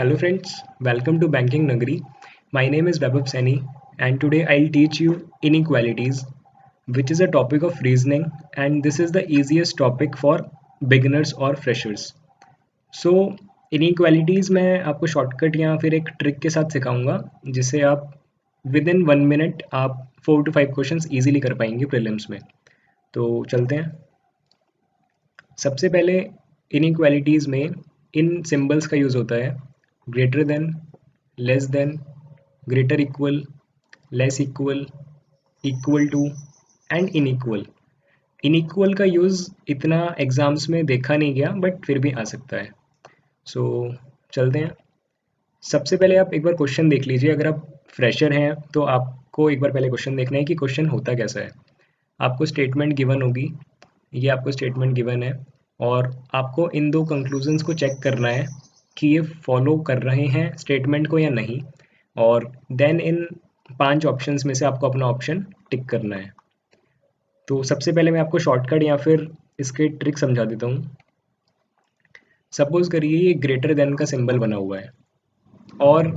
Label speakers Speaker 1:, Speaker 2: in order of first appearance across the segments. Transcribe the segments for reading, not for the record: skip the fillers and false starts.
Speaker 1: Hello friends, welcome to Banking Nagari. My name is Vaibhav Saini and today I'll teach you inequalities, which is a topic of reasoning, and this is the easiest topic for beginners or freshers. So inequalities मैं आपको shortcut या फिर एक trick के साथ सिखाऊंगा जिससे आप विद इन 1 मिनट आप 4 to 5 क्वेश्चंस इजीली कर पाएंगे प्रीलिम्स में। तो चलते हैं। सबसे पहले इनइक्वालिटीज़ में इन सिंबल्स का यूज़ होता है greater than, less than, greater equal, less equal, equal to and inequal. Inequal का यूज़ इतना एग्जाम्स में देखा नहीं गया बट फिर भी आ सकता है। सो चलते हैं। सबसे पहले आप एक बार क्वेश्चन देख लीजिए। अगर आप फ्रेशर हैं तो आपको एक बार पहले क्वेश्चन देखना है कि क्वेश्चन होता कैसा है। आपको स्टेटमेंट गिवन होगी, ये आपको स्टेटमेंट गिवन है और आपको इन दो कंक्लूजन्स को चेक करना है कि ये फॉलो कर रहे हैं स्टेटमेंट को या नहीं, और देन इन 5 ऑप्शंस में से आपको अपना ऑप्शन टिक करना है। तो सबसे पहले मैं आपको शॉर्टकट या फिर इसके ट्रिक समझा देता हूँ। सपोज करिए ये ग्रेटर देन का सिंबल बना हुआ है और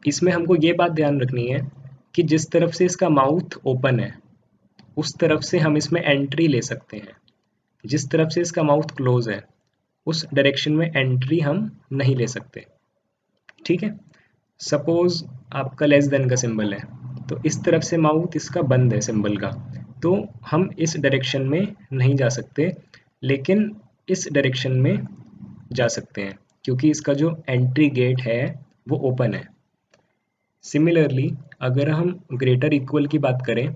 Speaker 1: इसमें हमको ये बात ध्यान रखनी है कि जिस तरफ से इसका माउथ ओपन है उस तरफ से हम इसमें एंट्री ले सकते हैं, जिस तरफ से इसका माउथ क्लोज है उस डायरेक्शन में एंट्री हम नहीं ले सकते। ठीक है। सपोज आपका लेस देन का सिंबल है तो इस तरफ से माउथ इसका बंद है सिंबल का, तो हम इस डायरेक्शन में नहीं जा सकते, लेकिन इस डायरेक्शन में जा सकते हैं क्योंकि इसका जो एंट्री गेट है वो ओपन है। सिमिलरली अगर हम ग्रेटर इक्वल की बात करें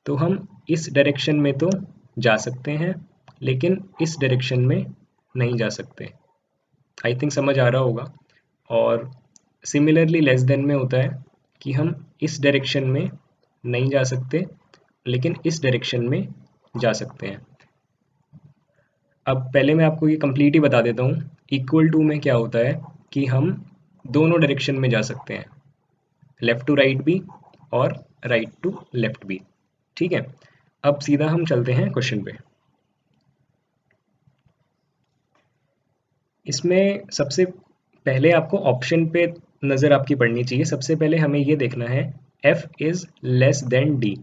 Speaker 1: तो हम इस डायरेक्शन में तो जा सकते हैं लेकिन इस डायरेक्शन में नहीं जा सकते। आई थिंक समझ आ रहा होगा। और सिमिलरली लेस देन में होता है कि हम इस डायरेक्शन में नहीं जा सकते लेकिन इस डायरेक्शन में जा सकते हैं। अब पहले मैं आपको ये कंप्लीट ही बता देता हूँ। इक्वल टू में क्या होता है कि हम दोनों डायरेक्शन में जा सकते हैं, लेफ़्ट टू राइट भी और राइट टू लेफ़्ट भी। ठीक है। अब सीधा हम चलते हैं क्वेश्चन पे। इसमें सबसे पहले आपको ऑप्शन पे नज़र आपकी पड़नी चाहिए। सबसे पहले हमें ये देखना है f is less than d।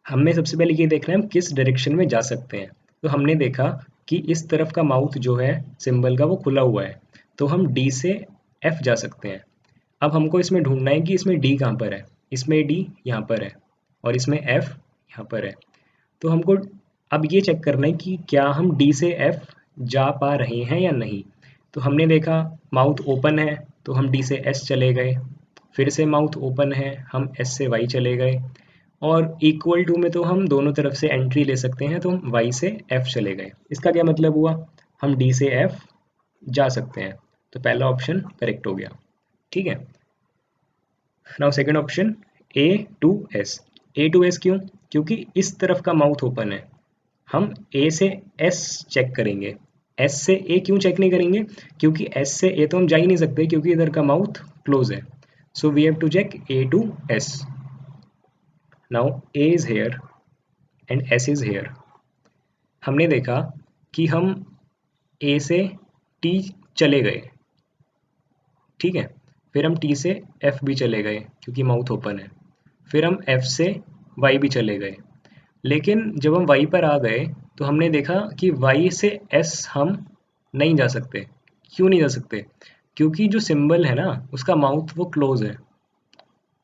Speaker 1: हमें सबसे पहले ये देखना है हम किस डायरेक्शन में जा सकते हैं। तो हमने देखा कि इस तरफ का माउथ जो है सिंबल का वो खुला हुआ है, तो हम d से f जा सकते हैं। अब हमको इसमें ढूंढना है कि इसमें d कहाँ पर है। इसमें d यहाँ पर है और इसमें f यहाँ पर है। तो हमको अब ये चेक करना है कि क्या हम d से f जा पा रहे हैं या नहीं। तो हमने देखा माउथ ओपन है तो हम d से s चले गए, फिर से माउथ ओपन है हम s से y चले गए, और इक्वल टू में तो हम दोनों तरफ से एंट्री ले सकते हैं तो हम y से f चले गए। इसका क्या मतलब हुआ, हम d से f जा सकते हैं। तो पहला ऑप्शन करेक्ट हो गया। ठीक है। Now second option a to s। a to s क्यों? क्योंकि इस तरफ का माउथ ओपन है, हम a से s चेक करेंगे। s से a क्यों चेक नहीं करेंगे? क्योंकि s से a तो हम जा ही नहीं सकते क्योंकि इधर का माउथ क्लोज है। So we have to check a to s। Now a is here and s is here. हमने देखा कि हम a से t चले गए, ठीक है, फिर हम t से f भी चले गए क्योंकि माउथ ओपन है, फिर हम f से y भी चले गए, लेकिन जब हम y पर आ गए तो हमने देखा कि y से s हम नहीं जा सकते। क्यों नहीं जा सकते? क्योंकि जो सिंबल है ना उसका माउथ वो क्लोज है।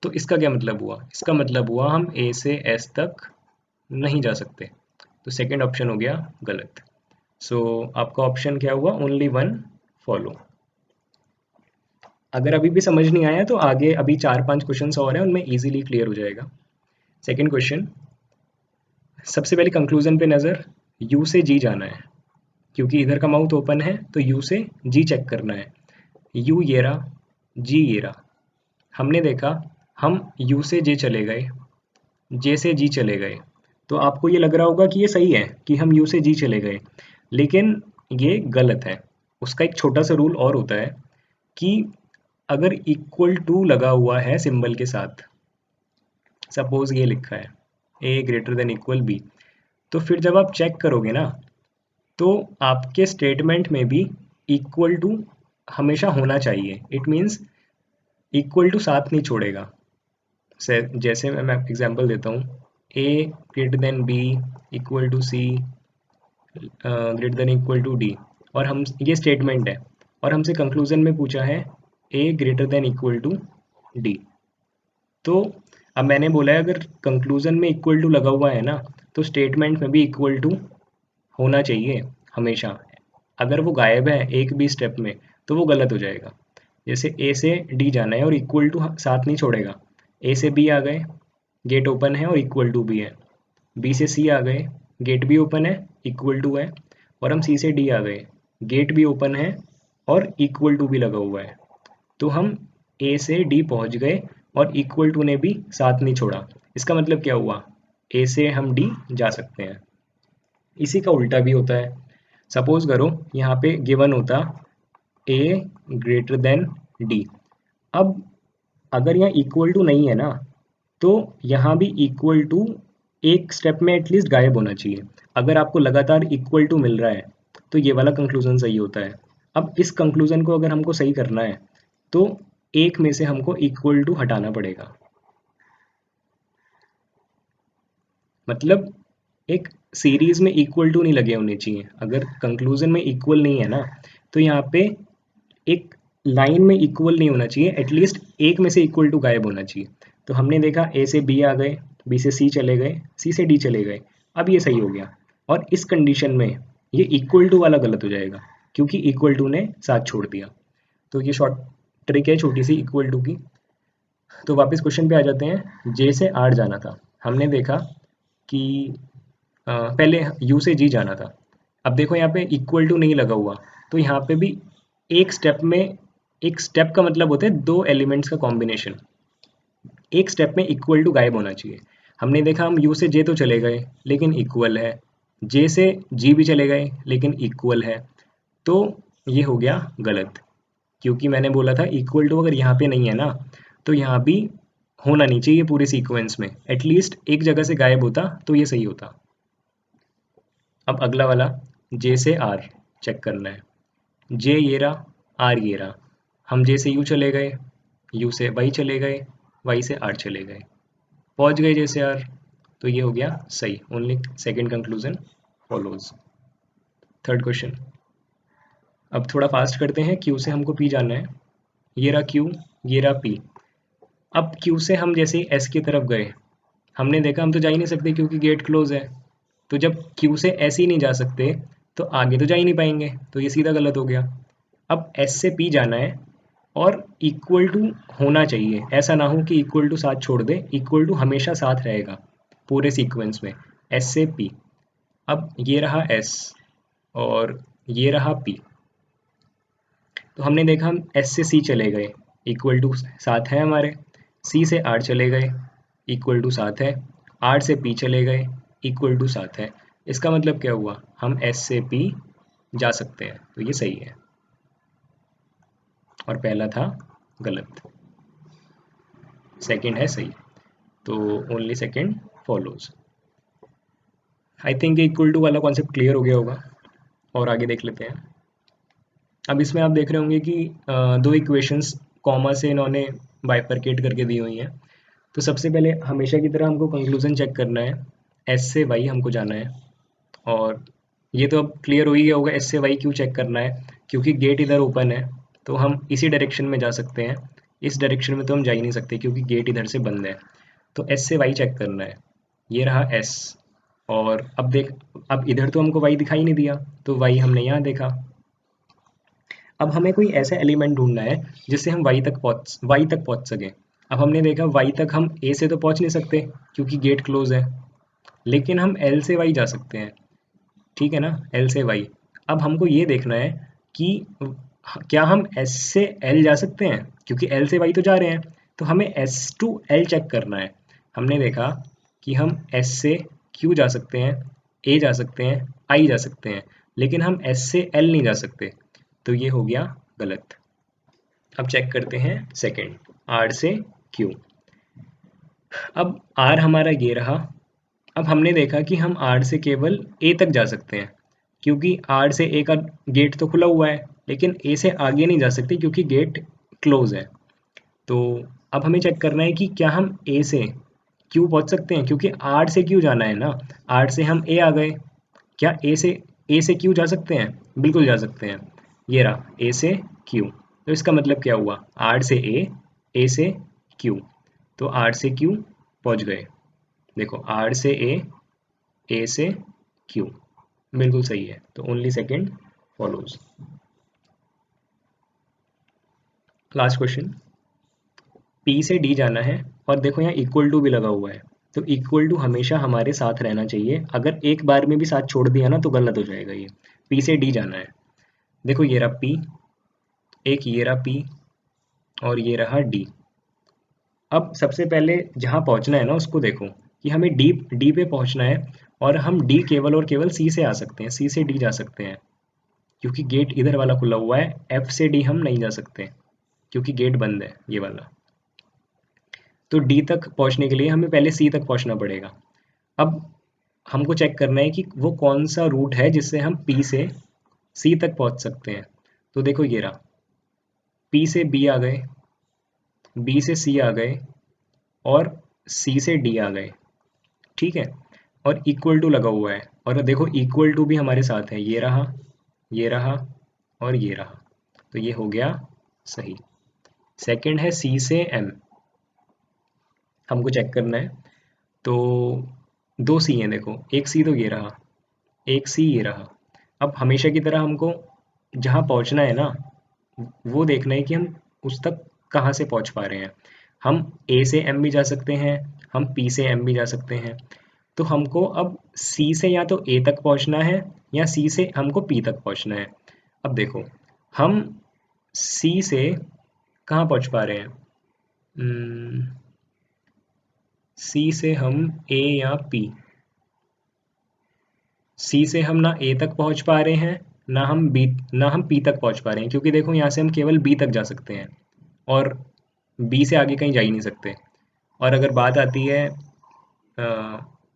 Speaker 1: तो इसका क्या मतलब हुआ? इसका मतलब हुआ हम a से s तक नहीं जा सकते। तो सेकंड ऑप्शन हो गया गलत। सो आपका ऑप्शन क्या हुआ? Only one follow. अगर अभी भी समझ नहीं आया तो आगे अभी 4-5 क्वेश्चन और हैं, उनमें इजीली क्लियर हो जाएगा। सेकंड क्वेश्चन, सबसे पहले कंक्लूजन पे नज़र। u से g जाना है क्योंकि इधर का माउथ ओपन है तो u से g चेक करना है। u ये रहा, g ये रहा। हमने देखा हम u से j चले गए, j से g चले गए, तो आपको ये लग रहा होगा कि ये सही है कि हम u से g चले गए, लेकिन ये गलत है। उसका एक छोटा सा रूल और होता है कि अगर इक्वल टू लगा हुआ है सिंबल के साथ, सपोज ये लिखा है a greater than equal b, तो फिर जब आप चेक करोगे ना तो आपके स्टेटमेंट में भी इक्वल टू हमेशा होना चाहिए। इट मीन्स इक्वल टू साथ नहीं छोड़ेगा। जैसे मैं एग्जांपल देता हूँ, A greater than B equal to C greater than equal to D, और हम ये स्टेटमेंट है और हमसे कंक्लूजन में पूछा है A greater than equal to D. तो अब मैंने बोला है अगर कंक्लूजन में इक्वल टू लगा हुआ है ना, तो स्टेटमेंट में भी इक्वल टू होना चाहिए हमेशा। अगर वो गायब है एक भी स्टेप में तो वो गलत हो जाएगा। जैसे ए से डी जाना है और इक्वल टू साथ नहीं छोड़ेगा। ए से बी आ गए, गेट ओपन है और इक्वल टू भी है। बी से सी आ गए, गेट भी ओपन है, इक्वल टू है। और हम सी से डी आ गए, गेट भी ओपन है और इक्वल टू भी लगा हुआ है। तो हम ए से डी पहुंच गए और इक्वल टू ने भी साथ नहीं छोड़ा। इसका मतलब क्या हुआ, ए से हम डी जा सकते हैं। इसी का उल्टा भी होता है। सपोज करो यहाँ पे गिवन होता ए ग्रेटर देन डी। अब अगर यहाँ इक्वल टू नहीं है ना, तो यहाँ भी इक्वल टू एक स्टेप में एटलीस्ट गायब होना चाहिए। अगर आपको लगातार इक्वल टू मिल रहा है तो ये वाला कंक्लूजन सही होता है। अब इस कंक्लूजन को अगर हमको सही करना है तो एक में से हमको इक्वल टू हटाना पड़ेगा। मतलब एक सीरीज में इक्वल टू नहीं लगे होने चाहिए। अगर कंक्लूजन में इक्वल नहीं है ना, तो यहाँ पे एक लाइन में इक्वल नहीं होना चाहिए, एटलीस्ट एक में से इक्वल टू गायब होना चाहिए। तो हमने देखा ए से बी आ गए, बी से सी चले गए, सी से डी चले गए। अब ये सही हो गया। और इस कंडीशन में ये इक्वल टू वाला गलत हो जाएगा क्योंकि इक्वल टू ने साथ छोड़ दिया। तो ये शॉर्ट ट्रिक है छोटी सी इक्वल टू की। तो वापस क्वेश्चन पे आ जाते हैं। जे से आर जाना था, हमने देखा कि पहले यू से जी जाना था। अब देखो यहाँ पे इक्वल टू नहीं लगा हुआ, तो यहाँ पे भी एक स्टेप में, एक स्टेप का मतलब होता है दो एलिमेंट्स का कॉम्बिनेशन। एक स्टेप में इक्वल टू गायब होना चाहिए। हमने देखा हम यू से जे तो चले गए लेकिन इक्वल है, जे से जी भी चले गए लेकिन इक्वल है। तो ये हो गया गलत, क्योंकि मैंने बोला था इक्वल टू अगर यहाँ पे नहीं है ना, तो यहाँ भी होना नहीं चाहिए पूरे सीक्वेंस में। एटलीस्ट एक जगह से गायब होता तो ये सही होता। अब अगला वाला, जे से आर चेक करना है। जे ये रहा, आर ये रहा। हम जे से यू चले गए, यू से वाई चले गए, वाई से आर चले गए, पहुंच गए जे से आर। तो ये हो गया सही। Only second conclusion follows. Third question, अब थोड़ा फास्ट करते हैं। क्यू से हमको पी जाना है। ये रहा क्यू, ये रहा पी। अब क्यू से हम जैसे एस की तरफ गए, हमने देखा हम तो जा ही नहीं सकते क्योंकि गेट क्लोज है। तो जब क्यू से एस ही नहीं जा सकते तो आगे तो जा ही नहीं पाएंगे, तो ये सीधा गलत हो गया। अब एस से पी जाना है और इक्वल टू होना चाहिए। ऐसा ना हो कि इक्वल टू साथ छोड़ दे, इक्वल टू हमेशा साथ रहेगा पूरे सीक्वेंस में। एस से पी, अब ये रहा एस और ये रहा पी। तो हमने देखा हम एस से सी चले गए, इक्वल टू साथ है हमारे। सी से आर चले गए, इक्वल टू साथ है। आर से पी चले गए, इक्वल टू साथ है। इसका मतलब क्या हुआ, हम एस से पी जा सकते हैं, तो ये सही है। और पहला था गलत, सेकंड है सही। तो only second follows. I think equal to वाला कॉन्सेप्ट क्लियर हो गया होगा और आगे देख लेते हैं। अब इसमें आप देख रहे होंगे कि दो इक्वेशंस कॉमा से इन्होंने बाइफरकेट करके दी हुई हैं। तो सबसे पहले हमेशा की तरह हमको कंक्लूजन चेक करना है। एस से वाई हमको जाना है, और ये तो अब क्लियर हो ही गया होगा एस से वाई क्यों चेक करना है, क्योंकि गेट इधर ओपन है तो हम इसी डायरेक्शन में जा सकते हैं। इस डायरेक्शन में तो हम जा ही नहीं सकते क्योंकि गेट इधर से बंद है। तो एस से वाई चेक करना है। ये रहा एस, और अब देख, अब इधर तो हमको वाई दिखाई नहीं दिया तो वाई हमने यहाँ देखा। अब हमें कोई ऐसा एलिमेंट ढूंढना है जिससे हम वाई तक पहुंच सके। अब हमने देखा वाई तक हम ए से तो पहुंच नहीं सकते क्योंकि गेट क्लोज है, लेकिन हम एल से वाई जा सकते हैं। ठीक है ना, एल से वाई। अब हमको ये देखना है कि क्या हम एस से एल जा सकते हैं, क्योंकि एल से वाई तो जा रहे हैं। तो हमें एस टू एल चेक करना है। हमने देखा कि हम एस से क्यू जा सकते हैं, ए जा सकते हैं, आई जा सकते हैं, लेकिन हम एस से एल नहीं जा सकते। तो ये हो गया गलत। अब चेक करते हैं सेकंड, आर से क्यू। अब आर हमारा ये रहा। अब हमने देखा कि हम आर से केवल ए तक जा सकते हैं, क्योंकि आर से ए का गेट तो खुला हुआ है, लेकिन ए से आगे नहीं जा सकते क्योंकि गेट क्लोज है। तो अब हमें चेक करना है कि क्या हम ए से क्यू पहुंच सकते हैं, क्योंकि आर से क्यू जाना है ना। आर से हम ए आ गए, क्या ए से क्यू जा सकते हैं? बिल्कुल जा सकते हैं। ये रहा ए से क्यू। तो इसका मतलब क्या हुआ, आर से ए से क्यू। तो आर से क्यू पहुंच गए। देखो आर से ए से क्यू, बिल्कुल सही है। तो only second follows. Last question, P से डी जाना है और देखो यहाँ इक्वल टू भी लगा हुआ है। तो इक्वल टू हमेशा हमारे साथ रहना चाहिए, अगर एक बार में भी साथ छोड़ दिया ना तो गलत हो जाएगा। ये पी से डी जाना है। देखो ये रहा पी, एक ये रहा पी और ये रहा डी। अब सबसे पहले जहाँ पहुँचना है ना उसको देखो कि हमें डी डी पे पहुँचना है, और हम डी केवल और केवल सी से आ सकते हैं, सी से डी जा सकते हैं क्योंकि गेट इधर वाला खुला हुआ है। एफ से डी हम नहीं जा सकते क्योंकि गेट बंद है ये वाला। तो डी तक पहुंचने के लिए हमें पहले सी तक पहुंचना पड़ेगा। अब हमको चेक करना है कि वो कौन सा रूट है जिससे हम पी से सी तक पहुंच सकते हैं। तो देखो ये रहा, पी से बी आ गए, बी से सी आ गए और सी से डी आ गए, ठीक है। और इक्वल टू लगा हुआ है, और देखो इक्वल टू भी हमारे साथ है, ये रहा, ये रहा और ये रहा। तो ये हो गया सही। सेकंड है सी से एम, हमको चेक करना है। तो दो सी हैं, देखो एक सी तो ये रहा, एक सी ये रहा। अब हमेशा की तरह हमको जहाँ पहुँचना है ना वो देखना है कि हम उस तक कहाँ से पहुँच पा रहे हैं। हम ए से एम भी जा सकते हैं, हम पी से एम भी जा सकते हैं। तो हमको अब सी से या तो ए तक पहुँचना है या सी से हमको पी तक पहुँचना है। अब देखो हम सी से कहाँ पहुँच पा रहे हैं, सी से हम ए या पी। सी से हम ना ए तक पहुंच पा रहे हैं, ना हम पी तक पहुंच पा रहे हैं, क्योंकि देखो यहाँ से हम केवल बी तक जा सकते हैं और बी से आगे कहीं जा ही नहीं सकते। और अगर बात आती है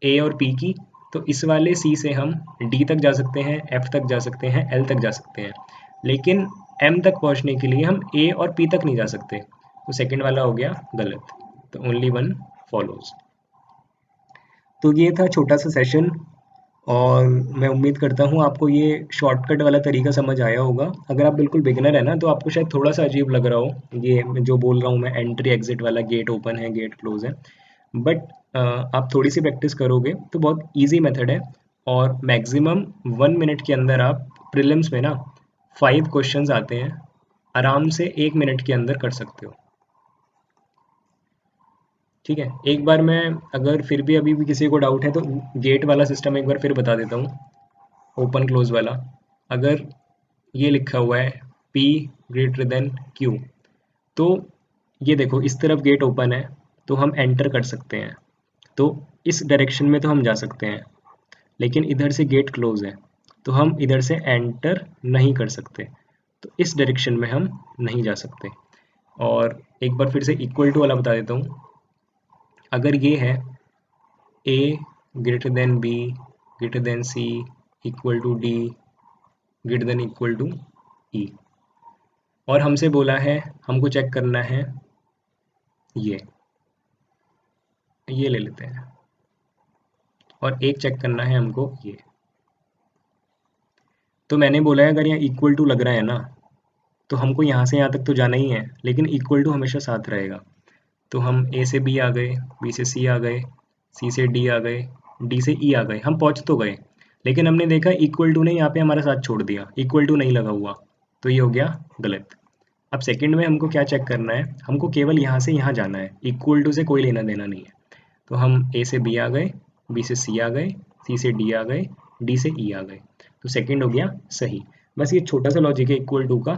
Speaker 1: ए और पी की, तो इस वाले सी से हम डी तक जा सकते हैं, एफ तक जा सकते हैं, एल तक जा सकते हैं, लेकिन एम तक पहुंचने के लिए हम ए और पी तक नहीं जा सकते। तो सेकंड वाला हो गया गलत। तो ओनली वन फॉलोज। तो ये था छोटा सा सेशन, और मैं उम्मीद करता हूँ आपको ये शॉर्टकट वाला तरीका समझ आया होगा। अगर आप बिल्कुल बिगिनर है ना तो आपको शायद थोड़ा सा अजीब लग रहा हो ये जो बोल रहा हूँ मैं, एंट्री एग्जिट वाला, गेट ओपन है गेट क्लोज है। बट आप थोड़ी सी प्रैक्टिस करोगे तो बहुत इजी मेथड है, और मैक्सिमम 1 मिनट के अंदर आप प्रीलिम्स में ना 5 क्वेश्चंस आते हैं, आराम से 1 मिनट के अंदर कर सकते हो। ठीक है, एक बार मैं, अगर फिर भी अभी भी किसी को डाउट है तो गेट वाला सिस्टम एक बार फिर बता देता हूँ, ओपन क्लोज वाला। अगर ये लिखा हुआ है P ग्रेटर देन Q, तो ये देखो इस तरफ गेट ओपन है तो हम एंटर कर सकते हैं, तो इस डायरेक्शन में तो हम जा सकते हैं, लेकिन इधर से गेट क्लोज है तो हम इधर से एंटर नहीं कर सकते, तो इस डायरेक्शन में हम नहीं जा सकते। और एक बार फिर से इक्वल टू वाला बता देता हूँ। अगर ये है A greater than B greater than C equal to D greater than equal to E, और हमसे बोला है हमको चेक करना है ये ले लेते हैं, और एक चेक करना है हमको ये। तो मैंने बोला है अगर यहाँ इक्वल टू लग रहा है ना तो हमको यहाँ से यहाँ तक तो जाना ही है, लेकिन इक्वल टू हमेशा साथ रहेगा। तो हम A से B आ गए, B से C आ गए, C से D आ गए, D से E आ गए, हम पहुँच तो गए, लेकिन हमने देखा इक्वल टू ने यहाँ पे हमारा साथ छोड़ दिया, इक्वल टू नहीं लगा हुआ, तो ये हो गया गलत। अब सेकंड में हमको क्या चेक करना है, हमको केवल यहाँ से यहाँ जाना है, इक्वल टू से कोई लेना देना नहीं है। तो हम A से B आ गए, B से C आ गए, C से D आ गए, D से E आ गए, तो सेकंड हो गया सही। बस ये छोटा सा लॉजिक है इक्वल टू का।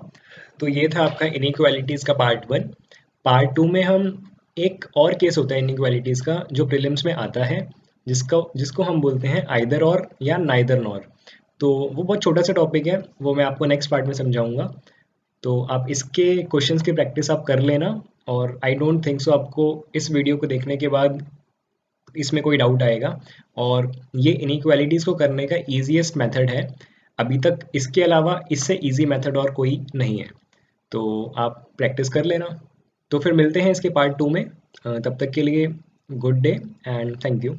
Speaker 1: तो ये था आपका इनइक्वालिटीज़ का पार्ट 1। पार्ट 2 में हम, एक और केस होता है इनइक्वालिटीज़ का जो प्रीलिम्स में आता है, जिसको हम बोलते हैं आइदर और या नाइदर नॉर। तो वो बहुत छोटा सा टॉपिक है, वो मैं आपको नेक्स्ट पार्ट में समझाऊंगा। तो आप इसके क्वेश्चंस की प्रैक्टिस आप कर लेना, और आई डोंट थिंक सो आपको इस वीडियो को देखने के बाद इसमें कोई डाउट आएगा। और ये इनइक्वालिटीज़ को करने का ईजीएस्ट मेथड है अभी तक, इसके अलावा इससे इजी मेथड और कोई नहीं है। तो आप प्रैक्टिस कर लेना। तो फिर मिलते हैं इसके पार्ट 2 में। तब तक के लिए good day and thank you.